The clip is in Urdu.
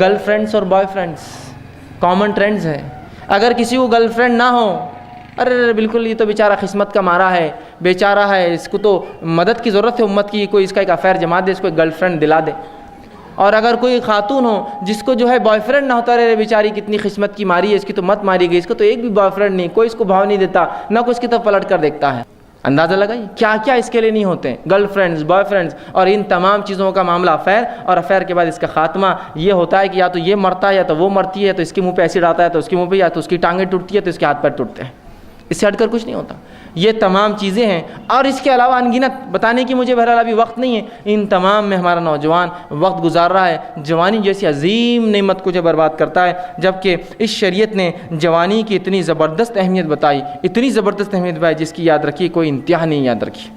گرل فرینڈس اور بوائے فرینڈس کامن ٹرینڈز ہیں. اگر کسی کو گرل فرینڈ نہ ہو، ارے بالکل یہ تو بیچارہ قسمت کا مارا ہے، بیچارہ ہے، اس کو تو مدد کی ضرورت ہے امت کی، کوئی اس کا ایک افیئر جما دے، اس کو ایک گرل فرینڈ دلا دے. اور اگر کوئی خاتون ہو جس کو جو ہے بوائے فرینڈ نہ ہوتا، رہے بیچاری کتنی قسمت کی ماری ہے، اس کی تو مت ماری گئی، اس کو تو ایک بھی بوائے فرینڈ نہیں، کوئی اس کو بھاؤ نہیں دیتا، نہ کوئی اس کی طرف پلٹ کر دیکھتا ہے. اندازہ لگائیے کیا کیا اس کے لیے نہیں ہوتے ہیں، گرل فرینڈز، بوائے فرینڈز، اور ان تمام چیزوں کا معاملہ افیئر، اور افیئر کے بعد اس کا خاتمہ یہ ہوتا ہے کہ یا تو یہ مرتا ہے یا تو وہ مرتی ہے، تو اس کے منہ پہ ایسڈ آتا ہے تو اس کے منہ پہ، یا تو اس کی ٹانگیں ٹوٹتی ہے تو اس کے ہاتھ پیر ٹوٹتے ہیں. اس سے ہٹ کر کچھ نہیں ہوتا. یہ تمام چیزیں ہیں، اور اس کے علاوہ انگنت بتانے کی مجھے بہرحال ابھی وقت نہیں ہے. ان تمام میں ہمارا نوجوان وقت گزار رہا ہے، جوانی جیسی عظیم نعمت کو جو برباد کرتا ہے، جبکہ اس شریعت نے جوانی کی اتنی زبردست اہمیت بتائی، اتنی زبردست اہمیت بتائی، جس کی یاد رکھیے کوئی انتہا نہیں یاد رکھی.